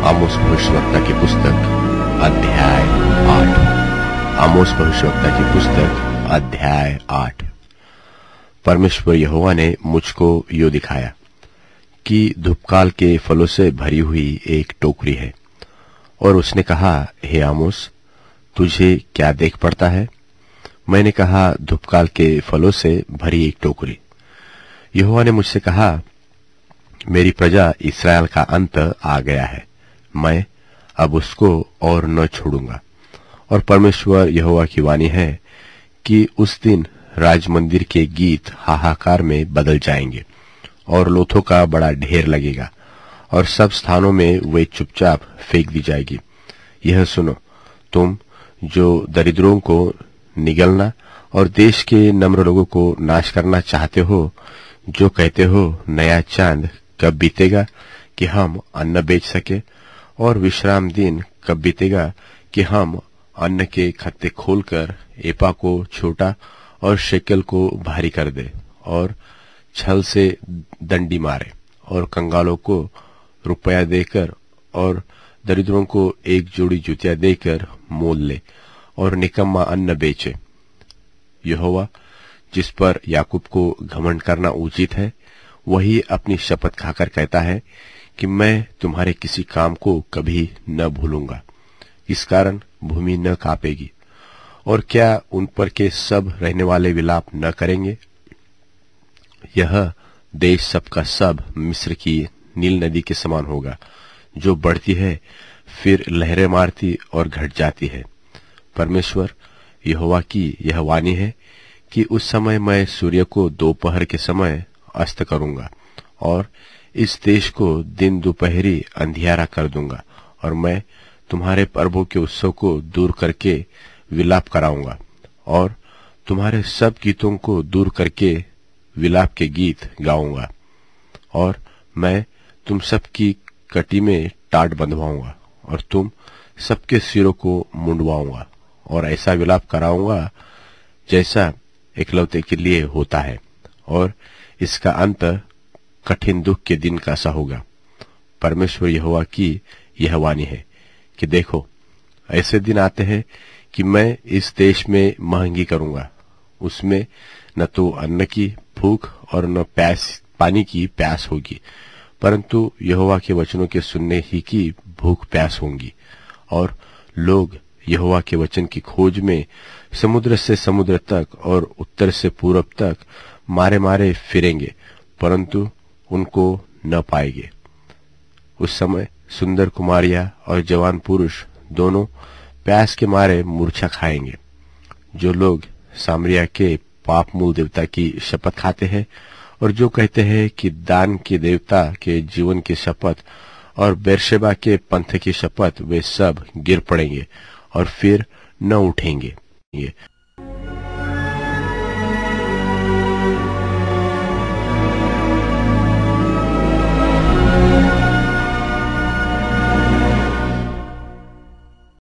आमोस भविष्यवक्ता की पुस्तक अध्याय 8। आमोस भविष्यवक्ता की पुस्तक अध्याय 8। परमेश्वर यहोवा ने मुझको यो दिखाया कि धूपकाल के फलों से भरी हुई एक टोकरी है, और उसने कहा, हे आमोस, तुझे क्या देख पड़ता है? मैंने कहा, धूपकाल के फलों से भरी एक टोकरी। यहोवा ने मुझसे कहा, मेरी प्रजा इस्राएल का अंत आ गया है, मैं अब उसको और न छोड़ूंगा। और परमेश्वर यहोवा की वाणी है कि उस दिन राज मंदिर के गीत हाहाकार में बदल जाएंगे, और लोथों का बड़ा ढेर लगेगा, और सब स्थानों में वे चुपचाप फेंक दी जाएगी। यह सुनो, तुम जो दरिद्रों को निगलना और देश के नम्र लोगों को नाश करना चाहते हो, जो कहते हो, नया चांद कब बीतेगा कि हम अन्न बेच सके, और विश्राम दिन कब बीतेगा कि हम अन्न के खत्ते खोलकर एपा को छोटा और शेकल को भारी कर दे, और छल से दंडी मारे, और कंगालों को रुपया देकर और दरिद्रों को एक जोड़ी जूतियां देकर मोल ले, और निकम्मा अन्न बेचे। यहोवा, जिस पर याकूब को घमंड करना उचित है, वही अपनी शपथ खाकर कहता है कि मैं तुम्हारे किसी काम को कभी न भूलूंगा। इस कारण भूमि न कांपेगी, और क्या उन पर के सब रहने वाले विलाप न करेंगे? यह देश सबका सब मिस्र की नील नदी के समान होगा, जो बढ़ती है, फिर लहरें मारती और घट जाती है। परमेश्वर यहोवा की यह वाणी है कि उस समय मैं सूर्य को दोपहर के समय अस्त करूंगा, और इस देश को दिन दोपहरी अंधियारा कर दूंगा, और मैं तुम्हारे पर्वों के उत्सव को दूर करके विलाप कराऊंगा, और तुम्हारे सब गीतों को दूर करके विलाप के गीत गाऊंगा, और मैं तुम सबकी कटी में टाट बंधवाऊंगा, और तुम सबके सिरों को मुंडवाऊंगा, और ऐसा विलाप कराऊंगा जैसा एकलौते के लिए होता है, और इसका अंत कठिन दुख के दिन का सा होगा। परमेश्वर यहोवा की यह वाणी है कि देखो, ऐसे दिन आते हैं कि मैं इस देश में महंगी करूंगा। उसमें न तो अन्न की भूख और न पानी की प्यास होगी, परंतु यहोवा के वचनों के सुनने ही की भूख प्यास होंगी। और लोग यहोवा के वचन की खोज में समुद्र से समुद्र तक और उत्तर से पूरब तक मारे मारे फिरेंगे, परंतु उनको न पाएंगे। उस समय सुंदर कुमारियां और जवान पुरुष दोनों प्यास के मारे मूर्छा खाएंगे। जो लोग सामरिया के पाप मूल देवता की शपथ खाते हैं, और जो कहते हैं कि दान के देवता के जीवन की शपथ और बेरशेबा के पंथ की शपथ, वे सब गिर पड़ेंगे और फिर न उठेंगे।